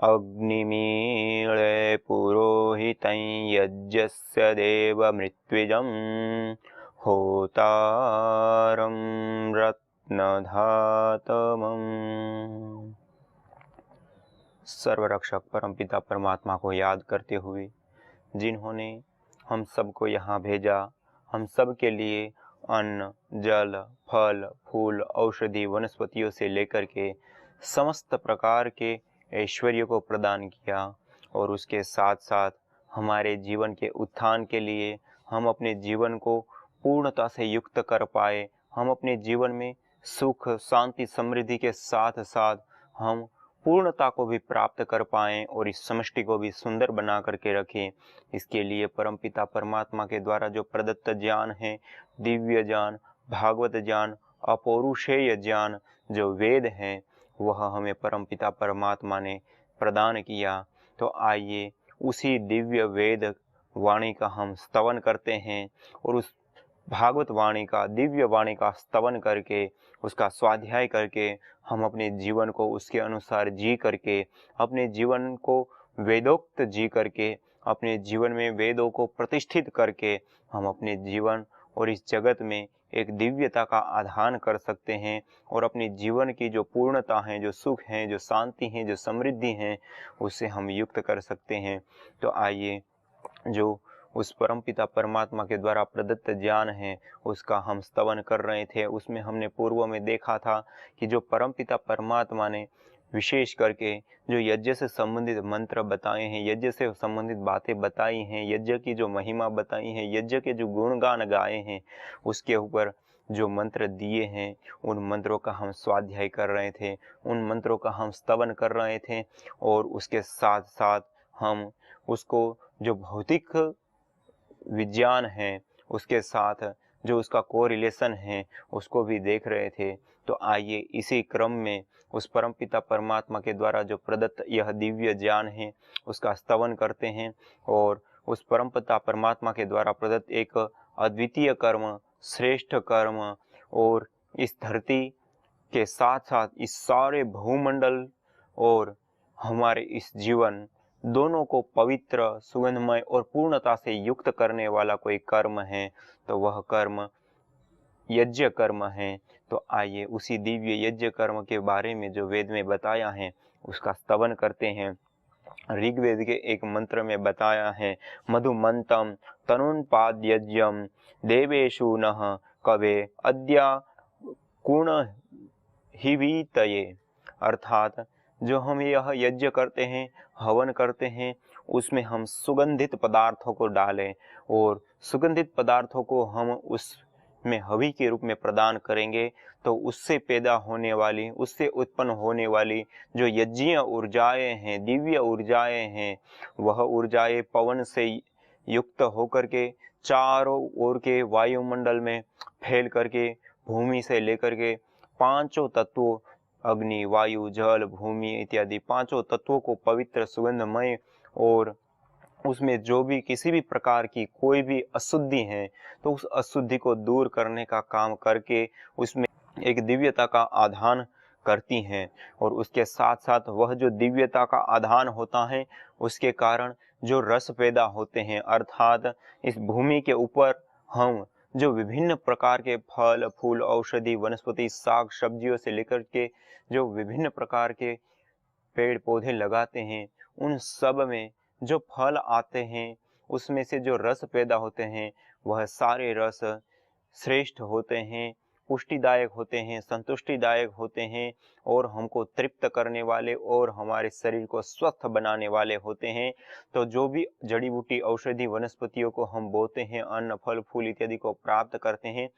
अग्निमीळे पुरोहितं यज्ञस्य देवमृत्विजं होतारं रत्नधातमम्। सर्वरक्षक परमपिता परमात्मा को याद करते हुए, जिन्होंने हम सबको यहाँ भेजा, हम सब के लिए अन्न, जल, फल, फूल, औषधि, वनस्पतियों से लेकर के समस्त प्रकार के ऐश्वर्य को प्रदान किया, और उसके साथ साथ हमारे जीवन के उत्थान के लिए हम अपने जीवन को पूर्णता से युक्त कर पाए, हम अपने जीवन में सुख, शांति, समृद्धि के साथ साथ हम पूर्णता को भी प्राप्त कर पाएं और इस समष्टि को भी सुंदर बना करके रखें। इसके लिए परमपिता परमात्मा के द्वारा जो प्रदत्त ज्ञान है, दिव्य ज्ञान, भागवत ज्ञान, अपौरुषेय ज्ञान, जो वेद हैं, वह हमें परमपिता परमात्मा ने प्रदान किया। तो आइए उसी दिव्य वेद वाणी का हम स्तवन करते हैं और उस भागवत वाणी का, दिव्य वाणी का स्तवन करके, उसका स्वाध्याय करके हम अपने जीवन को उसके अनुसार जी करके, अपने जीवन को वेदोक्त जी करके, अपने जीवन में वेदों को प्रतिष्ठित करके हम अपने जीवन और इस जगत में एक दिव्यता का आधान कर सकते हैं और अपने जीवन की जो पूर्णता है, जो सुख है, जो शांति है, जो समृद्धि है, उससे हम युक्त कर सकते हैं। तो आइए जो उस परमपिता परमात्मा के द्वारा प्रदत्त ज्ञान है उसका हम स्तवन कर रहे थे। उसमें हमने पूर्व में देखा था कि जो परमपिता परमात्मा ने विशेष करके जो यज्ञ से संबंधित मंत्र बताए हैं, यज्ञ से संबंधित बातें बताई हैं, यज्ञ की जो महिमा बताई है, यज्ञ के जो गुणगान गाए हैं, उसके ऊपर जो मंत्र दिए हैं, उन मंत्रों का हम स्वाध्याय कर रहे थे, उन मंत्रों का हम स्तवन कर रहे थे, और उसके साथ साथ हम उसको जो भौतिक विज्ञान है उसके साथ जो उसका कोरिलेशन है उसको भी देख रहे थे। तो आइए इसी क्रम में उस परमपिता परमात्मा के द्वारा जो प्रदत्त यह दिव्य ज्ञान है उसका स्तवन करते हैं और उस परमपिता परमात्मा के द्वारा प्रदत्त एक अद्वितीय कर्म, श्रेष्ठ कर्म, और इस धरती के साथ साथ इस सारे भूमंडल और हमारे इस जीवन दोनों को पवित्र, सुगंधमय और पूर्णता से युक्त करने वाला कोई कर्म है, तो वह कर्म यज्ञ कर्म है। तो आइए उसी दिव्य यज्ञ कर्म के बारे में जो वेद में बताया है उसका स्तवन करते हैं। ऋग्वेद के एक मंत्र में बताया है, मधुमंतम तनुन्पाद्यज्ञम देवेषु नः कवे अद्या कुण हिवीतये। अर्थात जो हम यह यज्ञ करते हैं, हवन करते हैं, उसमें हम सुगंधित पदार्थों को डालें और सुगंधित पदार्थों को हम उसमें हवि के रूप में प्रदान करेंगे, तो उससे पैदा होने वाली, उससे उत्पन्न होने वाली जो यज्ञीय ऊर्जाएं हैं, दिव्य ऊर्जाएं हैं, वह ऊर्जाएं पवन से युक्त होकर के चारों ओर के वायुमंडल में फैल करके भूमि से लेकर के पांचों तत्वों, अग्नि, वायु, जल, भूमि इत्यादि पांचों तत्वों को पवित्र, सुगंधमय, और उसमें जो भी किसी भी प्रकार की कोई भी अशुद्धि है तो उस अशुद्धि को दूर करने का काम करके उसमें एक दिव्यता का आधान करती हैं। और उसके साथ साथ वह जो दिव्यता का आधान होता है उसके कारण जो रस पैदा होते हैं, अर्थात इस भूमि के ऊपर हम जो विभिन्न प्रकार के फल, फूल, औषधि, वनस्पति, साग सब्जियों से लेकर के जो विभिन्न प्रकार के पेड़ पौधे लगाते हैं, उन सब में जो फल आते हैं उसमें से जो रस पैदा होते हैं वह सारे रस श्रेष्ठ होते हैं, पुष्टिदायक होते हैं, संतुष्टिदायक होते हैं और हमको तृप्त करने वाले और हमारे शरीर को स्वस्थ बनाने वाले होते हैं। तो जो भी जड़ी बूटी, औषधि, वनस्पतियों को हम बोते हैं, अन्न, फल, फूल इत्यादि को प्राप्त करते हैं,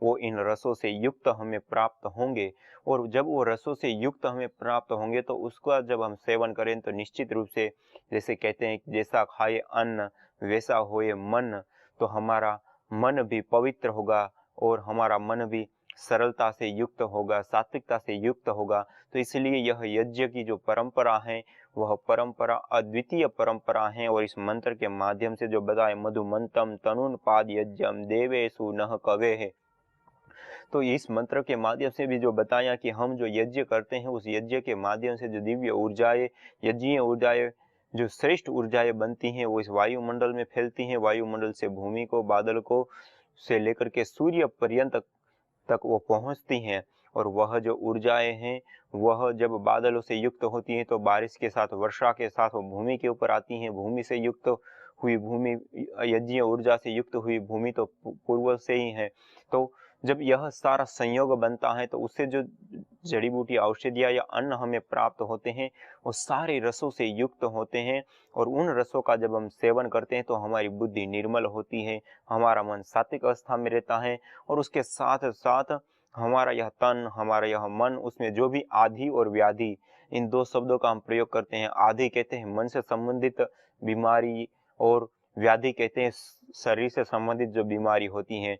वो इन रसों से युक्त हमें प्राप्त होंगे। और जब वो रसों से युक्त हमें प्राप्त होंगे तो उसका जब हम सेवन करें तो निश्चित रूप से, जैसे कहते हैं जैसा खाए अन्न वैसा होए मन, तो हमारा मन भी पवित्र होगा और हमारा मन भी सरलता से युक्त होगा, सात्विकता से युक्त होगा। तो इसलिए यह यज्ञ की जो परंपरा है वह परंपरा अद्वितीय परंपरा है। और इस मंत्र के माध्यम से जो बताए, मधुमंतम तनुन्पाद यज्ञम देवेषु नः कवे है, तो इस मंत्र के माध्यम से भी जो बताया कि हम जो यज्ञ करते हैं, उस यज्ञ के माध्यम से जो दिव्य ऊर्जाएं, यज्ञीय ऊर्जाएं, जो श्रेष्ठ ऊर्जाएं बनती हैं, वो इस वायुमंडल में फैलती हैं। वायुमंडल से भूमि को, बादल को से लेकर के सूर्य पर्यंत तक वो पहुंचती हैं। और वह जो ऊर्जाएं हैं, वह जब बादलों से युक्त होती हैं तो बारिश के साथ, वर्षा के साथ वो भूमि के ऊपर आती हैं। भूमि से युक्त हुई भूमि, यज्ञीय ऊर्जा से युक्त हुई भूमि तो पूर्व से ही है। तो जब यह सारा संयोग बनता है तो उससे जो जड़ी बूटी, औषधियाँ या अन्न हमें प्राप्त होते हैं, वो सारे रसों से युक्त होते हैं। और उन रसों का जब हम सेवन करते हैं तो हमारी बुद्धि निर्मल होती है, हमारा मन सात्विक अवस्था में रहता है। और उसके साथ साथ हमारा यह तन, हमारा यह मन, उसमें जो भी आधि और व्याधि, इन दो शब्दों का हम प्रयोग करते हैं। आधि कहते हैं मन से संबंधित बीमारी, और व्याधि कहते हैं शरीर से संबंधित जो बीमारी होती हैं।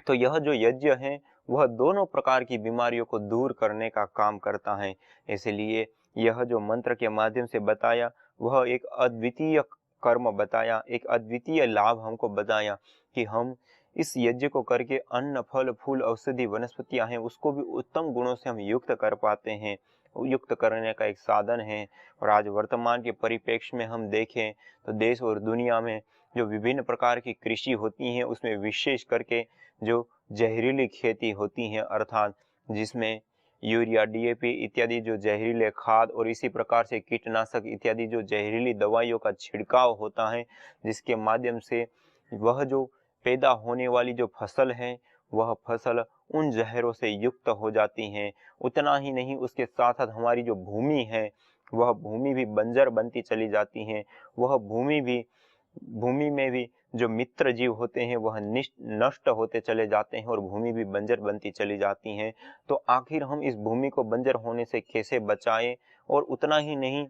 तो यह जो यज्ञ है, वह दोनों प्रकार की बीमारियों को दूर करने का काम करता है। इसलिए यह जो मंत्र के माध्यम से बताया, वह एक अद्वितीय कर्म बताया, एक अद्वितीय लाभ हमको बताया कि हम इस यज्ञ को करके अन्न, फल, फूल, औषधि, वनस्पतियां हैं, उसको भी उत्तम गुणों से हम युक्त कर पाते हैं, युक्त करने का एक साधन है। और आज वर्तमान के परिप्रेक्ष्य में हम देखें तो देश और दुनिया में जो विभिन्न प्रकार की कृषि होती है, उसमें विशेष करके जो जहरीली खेती होती है, अर्थात जिसमें यूरिया, डीएपी इत्यादि जो जहरीले खाद और इसी प्रकार से कीटनाशक इत्यादि जो जहरीली दवाइयों का छिड़काव होता है, जिसके माध्यम से वह जो पैदा होने वाली जो फसल है, वह फसल उन जहरों से युक्त हो जाती हैं। उतना ही नहीं, उसके साथ साथ हमारी जो भूमि है, वह भूमि भी बंजर बनती चली जाती है। वह भूमि में भी जो मित्र जीव होते हैं, वह नष्ट होते चले जाते हैं और भूमि भी बंजर बनती चली जाती हैं। तो आखिर हम इस भूमि को बंजर होने से कैसे बचाएं? और उतना ही नहीं,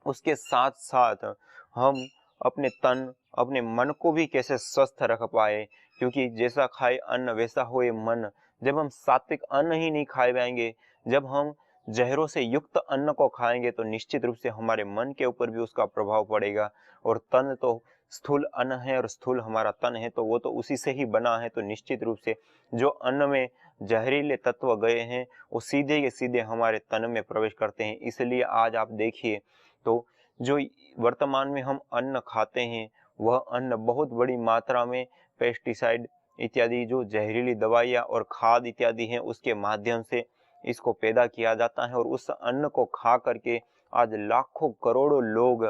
उसके साथ साथ हम अपने तन, अपने मन को भी कैसे स्वस्थ रख पाए? क्योंकि जैसा खाए अन्न वैसा होए मन। जब हम सात्विक अन्न ही नहीं खाए पाएंगे, जब हम जहरों से युक्त अन्न को खाएंगे, तो निश्चित रूप से हमारे मन के ऊपर भी उसका प्रभाव पड़ेगा। और तन तो स्थूल अन्न है और स्थूल हमारा तन है, तो वो तो उसी से ही बना है। तो निश्चित रूप से जो अन्न में जहरीले तत्व गए हैं, वो सीधे के सीधे हमारे तन में प्रवेश करते हैं। इसलिए आज आप देखिए तो जो वर्तमान में हम अन्न खाते हैं, वह अन्न बहुत बड़ी मात्रा में पेस्टिसाइड इत्यादि जो जहरीली दवाइयाँ और खाद इत्यादि हैं, उसके माध्यम से इसको पैदा किया जाता है। और उस अन्न को खा करके आज लाखों करोड़ों लोग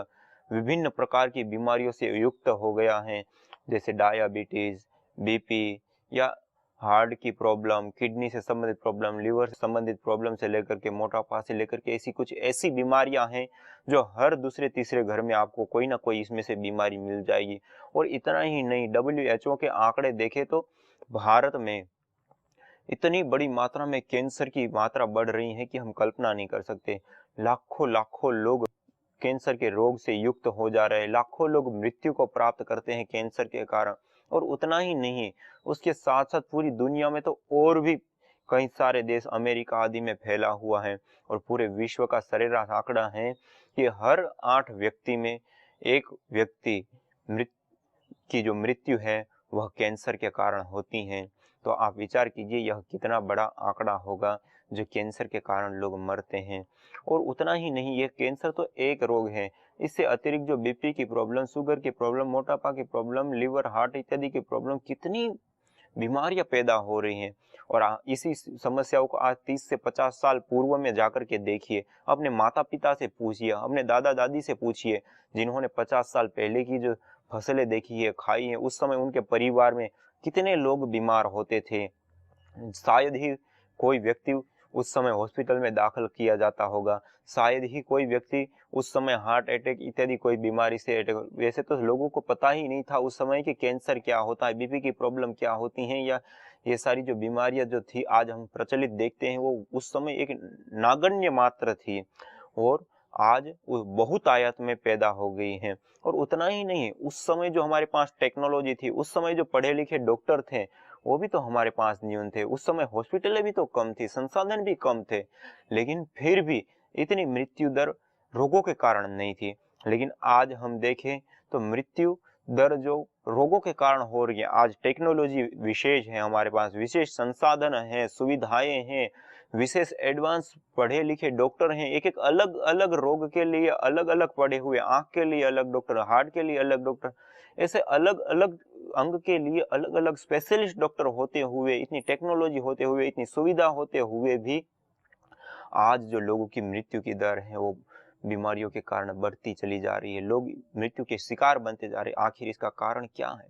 विभिन्न प्रकार की बीमारियों से युक्त हो गया है, जैसे डायबिटीज, बीपी या हार्ट की प्रॉब्लम, किडनी से संबंधित प्रॉब्लम, लिवर से संबंधित प्रॉब्लम से लेकर के मोटापा से लेकर के ऐसी कुछ ऐसी बीमारियां हैं जो हर दूसरे तीसरे घर में आपको कोई ना कोई इसमें से बीमारी मिल जाएगी। और इतना ही नहीं, WHO के आंकड़े देखें तो भारत में इतनी बड़ी मात्रा में कैंसर की मात्रा बढ़ रही है कि हम कल्पना नहीं कर सकते। लाखों लाखों लोग कैंसर के रोग से युक्त हो जा रहे हैं, लाखों लोग मृत्यु को प्राप्त करते हैं कैंसर के कारण। और उतना ही नहीं, उसके साथ साथ पूरी दुनिया में तो और भी कई सारे देश, अमेरिका आदि में फैला हुआ है। और पूरे विश्व का सरेराश आंकड़ा है कि हर 8 व्यक्ति में एक व्यक्ति की जो मृत्यु है, वह कैंसर के कारण होती है। तो आप विचार कीजिए, यह कितना बड़ा आंकड़ा होगा जो कैंसर के कारण लोग मरते हैं। और उतना ही नहीं, यह कैंसर तो एक रोग है, इससे अतिरिक्त जो बीपी की प्रॉब्लम, शुगर की प्रॉब्लम, मोटापा की प्रॉब्लम, लिवर, हार्ट इत्यादि की प्रॉब्लम, कितनी बीमारियां पैदा हो रही हैं। और इसी समस्याओं को आज 30 से 50 साल पूर्व में जाकर के देखिए, अपने माता पिता से पूछिए, अपने दादा दादी से पूछिए, जिन्होंने 50 साल पहले की जो फसलें देखी है, खाई है, उस समय उनके परिवार में कितने लोग बीमार होते थे। शायद ही कोई व्यक्ति उस समय हॉस्पिटल में दाखिल किया जाता होगा, शायद ही कोई व्यक्ति उस समय हार्ट अटैक इत्यादि कोई बीमारी से अटैक, वैसे तो लोगों को पता ही नहीं था उस समय कि कैंसर क्या होता है, बीपी की प्रॉब्लम क्या होती है, या ये सारी जो बीमारियां जो थी आज हम प्रचलित देखते हैं, वो उस समय एक नागण्य मात्र थी। और आज वो बहुत आयत में पैदा हो गई हैं। और उतना ही नहीं, उस समय जो हमारे पास टेक्नोलॉजी थी, उस समय जो पढ़े लिखे डॉक्टर थे, वो भी तो हमारे पास न्यून थे। उस समय हॉस्पिटलें भी तो कम थी, संसाधन भी कम थे, लेकिन फिर भी इतनी मृत्यु दर रोगों के कारण नहीं थी। लेकिन आज हम देखें तो मृत्यु दर जो रोगों के कारण हो रही है। आज टेक्नोलॉजी विशेष है, हमारे पास विशेष संसाधन हैं, सुविधाएं हैं, विशेष एडवांस पढ़े लिखे डॉक्टर हैं, एक एक अलग अलग रोग के लिए अलग अलग पढ़े हुए, आंख के लिए अलग डॉक्टर, हार्ट के लिए अलग डॉक्टर, ऐसे अलग अलग अंग के लिए अलग अलग स्पेशलिस्ट डॉक्टर होते हुए, इतनी टेक्नोलॉजी होते हुए, इतनी सुविधा होते हुए भी आज जो लोगों की मृत्यु की दर है वो बीमारियों के कारण बढ़ती चली जा रही है। लोग मृत्यु के शिकार बनते जा रहे हैं। आखिर इसका कारण क्या है?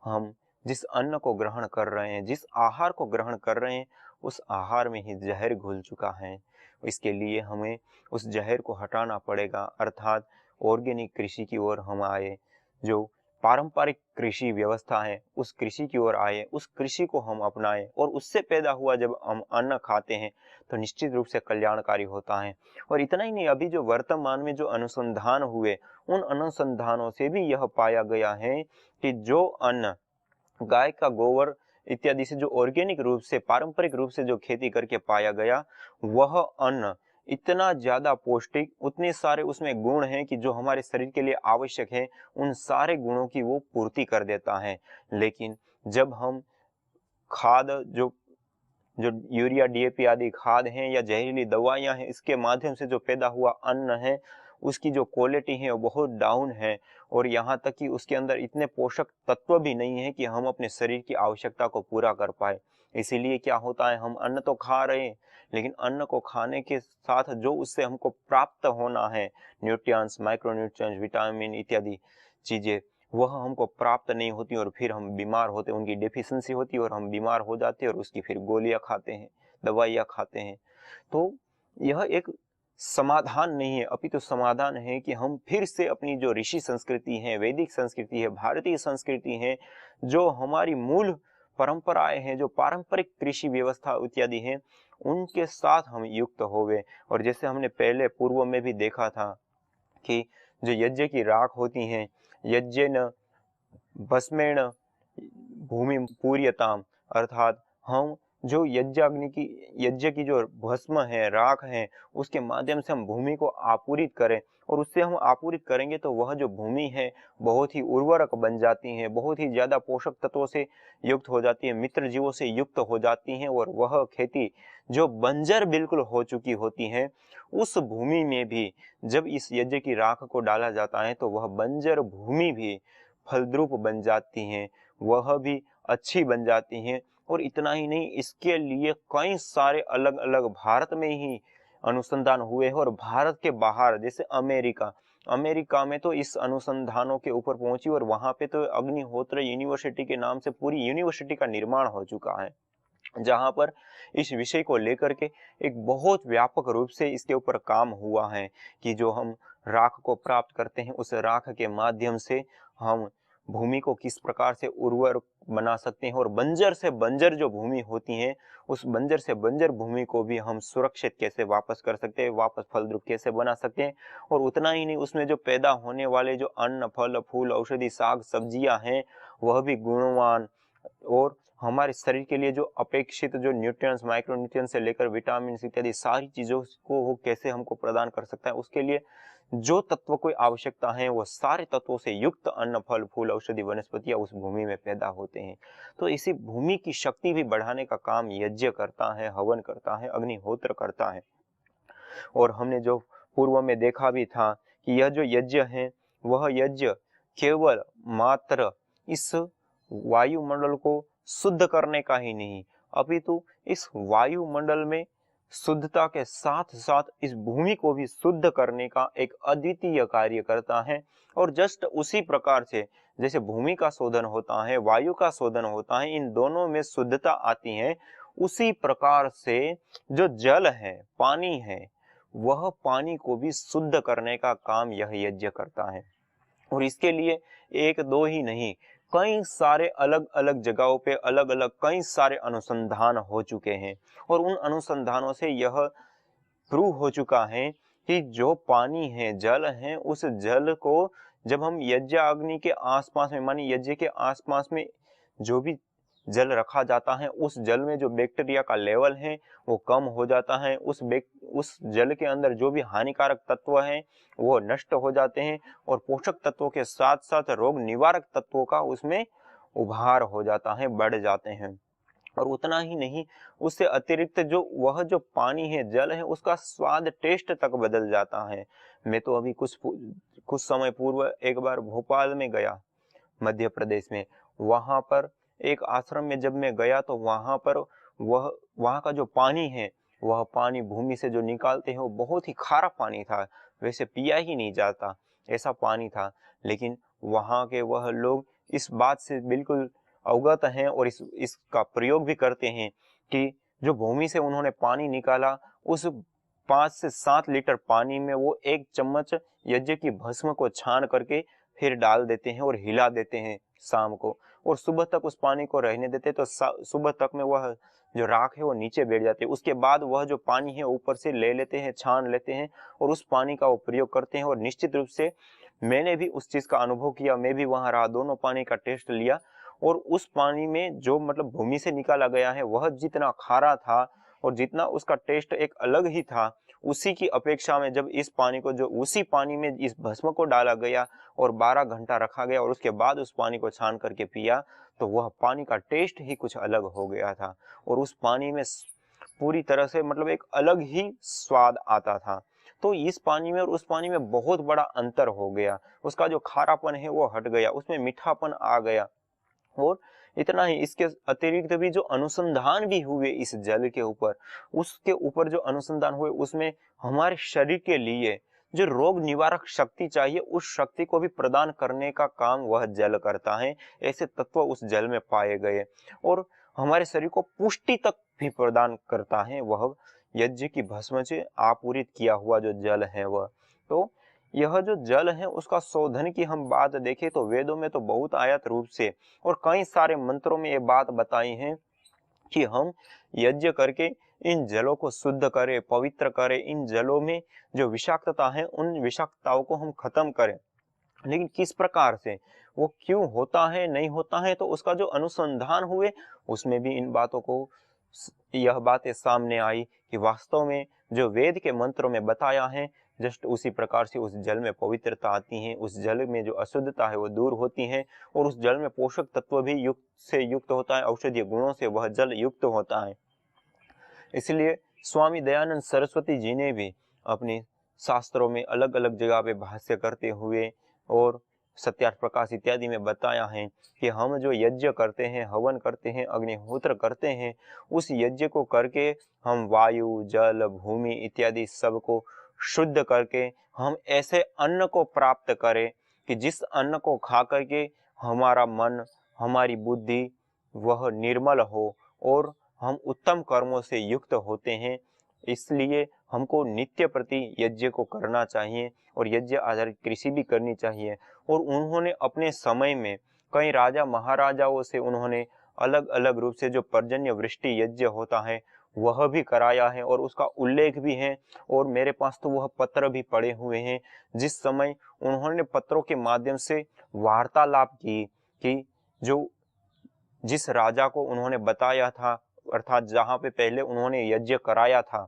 हम जिस अन्न को ग्रहण कर रहे हैं, जिस आहार को ग्रहण कर रहे हैं, उस आहार में ही जहर घुल चुका है। इसके लिए हमें उस जहर को हटाना पड़ेगा, अर्थात ऑर्गेनिक कृषि की ओर हम आए, जो पारंपरिक कृषि व्यवस्था है उस कृषि की ओर आए, उस कृषि को हम अपनाएं और उससे पैदा हुआ जब हम अन्न खाते हैं तो निश्चित रूप से कल्याणकारी होता है। और इतना ही नहीं, अभी जो वर्तमान में जो अनुसंधान हुए, उन अनुसंधानों से भी यह पाया गया है कि जो अन्न गाय का गोबर इत्यादि से जो ऑर्गेनिक रूप से, पारंपरिक रूप से जो खेती करके पाया गया, वह अन्न इतना ज्यादा पौष्टिक, उतने सारे उसमें गुण हैं कि जो हमारे शरीर के लिए आवश्यक है, उन सारे गुणों की वो पूर्ति कर देता है। लेकिन जब हम खाद जो जो यूरिया, डीएपी आदि खाद हैं या जहरीली दवाइयां हैं, इसके माध्यम से जो पैदा हुआ अन्न है, उसकी जो क्वालिटी है वो बहुत डाउन है, और यहाँ तक कि उसके अंदर इतने पोषक तत्व भी नहीं है कि हम अपने शरीर की आवश्यकता को पूरा कर पाए। इसीलिए क्या होता है, हम अन्न तो खा रहे हैं, लेकिन अन्न को खाने के साथ जो उससे हमको प्राप्त होना है, न्यूट्रिएंट्स, माइक्रोन्यूट्रिएंट्स, विटामिन इत्यादि चीजें, वह हमको प्राप्त नहीं होती और फिर हम बीमार होते, उनकी डेफिशिएंसी होती है और हम बीमार हो जाते हैं और उसकी फिर गोलियां खाते हैं, दवाइयां खाते हैं। तो यह एक समाधान नहीं है, अपितु समाधान है कि हम फिर से अपनी जो ऋषि संस्कृति है, वैदिक संस्कृति है, भारतीय संस्कृति है, जो हमारी मूल परंपराएं हैं, जो पारंपरिक कृषि व्यवस्था इत्यादि हैं, उनके साथ हम युक्त होवे। और जैसे हमने पहले पूर्व में भी देखा था कि जो यज्ञ की राख होती हैं, यज्ञेन भस्मेण भूमि पूर्यताम, अर्थात हम जो यज्ञ की जो भस्म है, राख है, उसके माध्यम से हम भूमि को आपूरित करें, और उससे हम आपूरित करेंगे तो वह जो भूमि है बहुत ही उर्वरक बन जाती है, बहुत ही ज्यादा पोषक तत्वों से युक्त हो जाती है, मित्र जीवों से युक्त हो जाती है, और वह खेती जो बंजर बिल्कुल हो चुकी होती है, उस भूमि में भी जब इस यज्ञ की राख को डाला जाता है तो वह बंजर भूमि भी फलद्रुप बन जाती हैं, वह भी अच्छी बन जाती हैं। और इतना ही नहीं, इसके लिए कई सारे अलग अलग भारत में ही अनुसंधान हुए हैं, और भारत के बाहर जैसे अमेरिका में तो इस अनुसंधानों के ऊपर पहुंची, और वहां पे तो अग्निहोत्र यूनिवर्सिटी के नाम से पूरी यूनिवर्सिटी का निर्माण हो चुका है, जहां पर इस विषय को लेकर के एक बहुत व्यापक रूप से इसके ऊपर काम हुआ है कि जो हम राख को प्राप्त करते हैं, उस राख के माध्यम से हम भूमि को किस प्रकार से उर्वर बना सकते हैं, और बंजर से बंजर जो भूमि होती है, उस बंजर से बंजर भूमि को भी हम सुरक्षित कैसे वापस कर सकते हैं, वापस फलद्रुप कैसे बना सकते हैं। और उतना ही नहीं, उसमें जो पैदा होने वाले जो अन्न, फल, फूल, औषधि, साग सब्जियां हैं, वह भी गुणवान, और हमारे शरीर के लिए जो अपेक्षित जो न्यूट्रिएंट्स, माइक्रोन्यूट्रिएंट्स से लेकर विटामिन इत्यादि सारी चीजों को वो कैसे हमको प्रदान कर सकता है, उसके लिए जो तत्व कोई आवश्यकता है, वो सारे तत्वों से युक्त अन्न, फल, फूल, औषधि, वनस्पतियां उस भूमि में पैदा होते हैं। तो इसी भूमि की शक्ति भी बढ़ाने का काम यज्ञ करता है, हवन करता है, अग्निहोत्र करता है। और हमने जो पूर्व में देखा भी था कि यह जो यज्ञ है, वह यज्ञ केवल मात्र इस वायुमंडल को शुद्ध करने का ही नहीं, अपितु इस वायुमंडल में शुद्धता के साथ साथ इस भूमि को भी शुद्ध करने का एक अद्वितीय कार्य करता है। और जस्ट उसी प्रकार से जैसे भूमि का शोधन होता है, वायु का शोधन होता है, इन दोनों में शुद्धता आती है, उसी प्रकार से जो जल है, पानी है, वह पानी को भी शुद्ध करने का काम यह यज्ञ करता है। और इसके लिए एक दो ही नहीं, कई सारे अलग अलग जगहों पे अलग अलग कई सारे अनुसंधान हो चुके हैं, और उन अनुसंधानों से यह प्रूव हो चुका है कि जो पानी है, जल है, उस जल को जब हम यज्ञ अग्नि के आसपास में, मानी यज्ञ के आसपास में जो भी जल रखा जाता है, उस जल में जो बैक्टीरिया का लेवल है वो कम हो जाता है, उस जल के अंदर जो भी हानिकारक तत्व हैं वो नष्ट हो जाते हैं और पोषक तत्वों के साथ साथ रोग निवारक तत्वों का उसमें उभार हो जाता है, बढ़ जाते हैं। और उतना ही नहीं, उससे अतिरिक्त जो पानी है, जल है, उसका स्वाद, टेस्ट तक बदल जाता है। मैं तो अभी कुछ समय पूर्व एक बार भोपाल में गया, मध्य प्रदेश में। वहां पर एक आश्रम में जब मैं गया तो वहां पर वहां का जो पानी है, वह पानी भूमि से जो निकालते हैं वो बहुत ही खारा पानी था, वैसे पिया ही नहीं जाता ऐसा पानी था। लेकिन वहां के वह लोग इस बात से बिल्कुल अवगत हैं और इसका प्रयोग भी करते हैं कि जो भूमि से उन्होंने पानी निकाला, उस 5 से 7 लीटर पानी में वो 1 चम्मच यज्ञ की भस्म को छान करके फिर डाल देते हैं और हिला देते हैं शाम को, और सुबह तक उस पानी को रहने देते, तो सुबह तक में वह जो राख है वो नीचे बैठ जाती है। उसके बाद वह जो पानी है ऊपर से ले लेते हैं, छान लेते हैं और उस पानी का वो प्रयोग करते हैं। और निश्चित रूप से मैंने भी उस चीज का अनुभव किया, मैं भी वहां रहा, दोनों पानी का टेस्ट लिया। और उस पानी में जो मतलब भूमि से निकाला गया है वह जितना खारा था और जितना उसका टेस्ट एक अलग ही था, उसी की अपेक्षा में जब इस पानी को जो उसी पानी में इस भस्म को डाला गया और 12 घंटा रखा गया और उसके बाद उस पानी को छान करके पिया, तो वह पानी का टेस्ट ही कुछ अलग हो गया था और उस पानी में पूरी तरह से मतलब एक अलग ही स्वाद आता था। तो इस पानी में और उस पानी में बहुत बड़ा अंतर हो गया, उसका जो खारापन है वो हट गया, उसमें मीठापन आ गया। और इतना ही, इसके अतिरिक्त भी जो अनुसंधान भी हुए इस जल के ऊपर, उसके ऊपर जो अनुसंधान हुए उसमें हमारे शरीर के लिए जो रोग निवारक शक्ति चाहिए उस शक्ति को भी प्रदान करने का काम वह जल करता है। ऐसे तत्व उस जल में पाए गए और हमारे शरीर को पुष्टि तक भी प्रदान करता है वह यज्ञ की भस्म से आपूरित किया हुआ जो जल है वह। तो यह जो जल है उसका शोधन की हम बात देखें तो वेदों में तो बहुत आयत रूप से और कई सारे मंत्रों में ये बात बताई है कि हम यज्ञ करके इन जलों को शुद्ध करें, पवित्र करें, इन जलों में जो विषाक्तता है उन विषाक्तताओं को हम खत्म करें। लेकिन किस प्रकार से, वो क्यों होता है, नहीं होता है, तो उसका जो अनुसंधान हुए उसमें भी इन बातों को यह बातें सामने आई कि वास्तव में जो वेद के मंत्रों में बताया है जस्ट उसी प्रकार से उस जल में पवित्रता आती है, उस जल में जो अशुद्धता है वो दूर होती है और उस जल में पोषक तत्व भी युक्त होता है, औषधीय गुणों से वह जल युक्त होता है। इसलिए स्वामी दयानंद सरस्वती जी ने भी अपने शास्त्रों में अलग अलग जगह पे भाष्य करते हुए और सत्यार्थ प्रकाश इत्यादि में बताया है कि हम जो यज्ञ करते हैं, हवन करते हैं, अग्निहोत्र करते हैं, उस यज्ञ को करके हम वायु, जल, भूमि इत्यादि सबको शुद्ध करके हम ऐसे अन्न को प्राप्त करें कि जिस अन्न को खा करके हमारा मन, हमारी बुद्धि वह निर्मल हो और हम उत्तम कर्मों से युक्त होते हैं। इसलिए हमको नित्य प्रति यज्ञ को करना चाहिए और यज्ञ आधारित कृषि भी करनी चाहिए। और उन्होंने अपने समय में कई राजा महाराजाओं से उन्होंने अलग अलग रूप से जो पर्जन्य वृष्टि यज्ञ होता है वह भी कराया है और उसका उल्लेख भी है। और मेरे पास तो वह पत्र भी पड़े हुए हैं जिस समय उन्होंने पत्रों के माध्यम से वार्तालाप की कि जो जिस राजा को उन्होंने बताया था, अर्थात जहाँ पे पहले उन्होंने यज्ञ कराया था,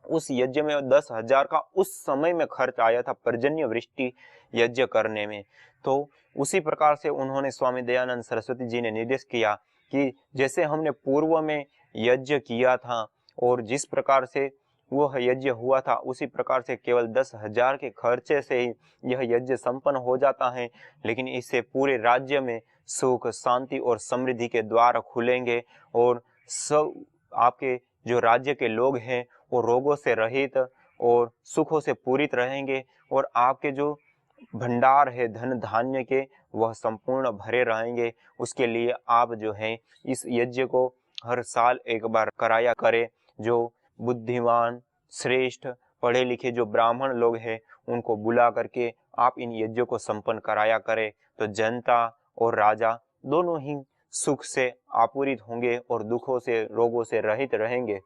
उस यज्ञ में 10,000 का उस समय में खर्च आया था पर्जन्य वृष्टि यज्ञ करने में। तो उसी प्रकार से उन्होंने स्वामी दयानंद सरस्वती जी ने निर्देश किया कि जैसे हमने पूर्व में यज्ञ किया था और जिस प्रकार से वह यज्ञ हुआ था उसी प्रकार से केवल 10,000 के खर्चे से ही यह यज्ञ संपन्न हो जाता है, लेकिन इससे पूरे राज्य में सुख, शांति और समृद्धि के द्वार खुलेंगे और सब आपके जो राज्य के लोग हैं वो रोगों से रहित और सुखों से पूरित रहेंगे और आपके जो भंडार है धन धान्य के वह संपूर्ण भरे रहेंगे। उसके लिए आप जो है इस यज्ञ को हर साल एक बार कराया करें। जो बुद्धिमान, श्रेष्ठ, पढ़े लिखे जो ब्राह्मण लोग हैं उनको बुला करके आप इन यज्ञों को संपन्न कराया करें, तो जनता और राजा दोनों ही सुख से आपूरित होंगे और दुखों से, रोगों से रहित रहेंगे।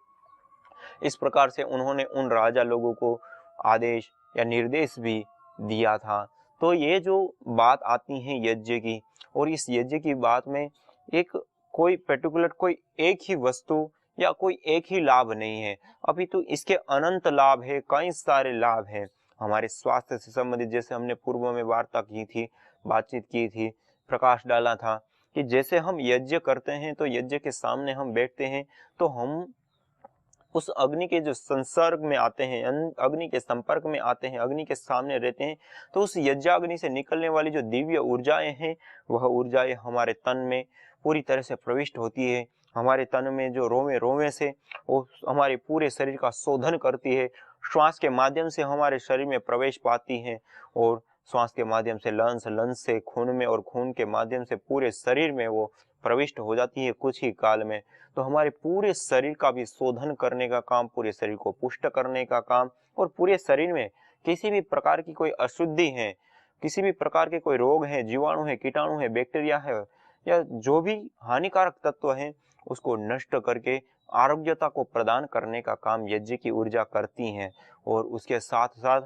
इस प्रकार से उन्होंने उन राजा लोगों को आदेश या निर्देश भी दिया था। तो ये जो बात आती है यज्ञ की, और इस यज्ञ की बात में एक कोई पर्टिकुलर कोई एक ही वस्तु या कोई एक ही लाभ नहीं है, अपितु इसके अनंत लाभ है, कई सारे लाभ हैं। हमारे स्वास्थ्य से संबंधित, जैसे हमने पूर्व में वार्ता की थी, बातचीत की थी, प्रकाश डाला था कि जैसे हम यज्ञ करते हैं तो यज्ञ के सामने हम बैठते हैं तो हम उस अग्नि के जो संसर्ग में आते हैं, अग्नि के संपर्क में आते हैं, अग्नि के सामने रहते हैं, तो उस यज्ञाग्नि से निकलने वाली जो दिव्य ऊर्जाएं हैं, वह ऊर्जाएं हमारे तन में पूरी तरह से प्रविष्ट होती है। हमारे तन में जो रोवे रोवे से वो हमारे पूरे शरीर का शोधन करती है, श्वास के माध्यम से हमारे शरीर में प्रवेश पाती है और श्वास के माध्यम से लंस, लंस से खून में और खून के माध्यम से पूरे शरीर में वो प्रविष्ट हो जाती है कुछ ही काल में। तो हमारे पूरे शरीर का भी शोधन करने का काम, पूरे शरीर को पुष्ट करने का काम, और पूरे शरीर में किसी भी प्रकार की कोई अशुद्धि है, किसी भी प्रकार के कोई रोग है, जीवाणु है, कीटाणु है, बैक्टीरिया है, या जो भी हानिकारक तत्व हैं, उसको नष्ट करके आरोग्यता को प्रदान करने का काम यज्ञ की ऊर्जा करती हैं। और उसके साथ साथ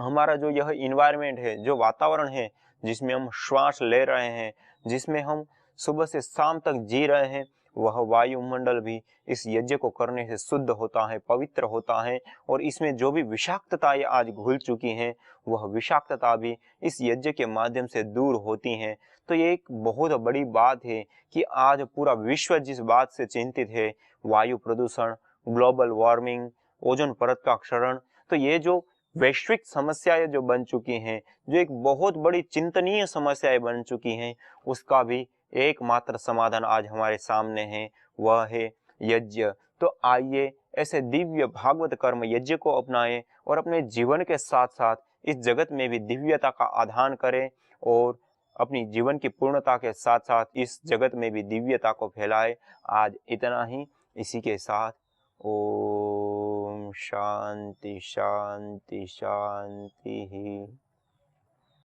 हमारा जो यह इन्वायरमेंट है, जो वातावरण है जिसमें हम श्वास ले रहे हैं, जिसमें हम सुबह से शाम तक जी रहे हैं, वह वायुमंडल भी इस यज्ञ को करने से शुद्ध होता है, पवित्र होता है। और इसमें जो भी विषाक्तताएं आज घुल चुकी हैं, वह विषाक्तता भी इस यज्ञ के माध्यम से दूर होती हैं। तो ये एक बहुत बड़ी बात है कि आज पूरा विश्व जिस बात से चिंतित है, वायु प्रदूषण, ग्लोबल वार्मिंग, ओजोन परत का क्षरण, तो ये जो वैश्विक समस्याएं जो बन चुकी हैं, जो एक बहुत बड़ी चिंतनीय समस्याएं बन चुकी हैं, उसका भी एकमात्र समाधान आज हमारे सामने है, वह है यज्ञ। तो आइए ऐसे दिव्य भागवत कर्म यज्ञ को अपनाएं और अपने जीवन के साथ साथ इस जगत में भी दिव्यता का आधान करें और अपनी जीवन की पूर्णता के साथ साथ इस जगत में भी दिव्यता को फैलाए। आज इतना ही। इसी के साथ ओम शांति शांति शांति ही।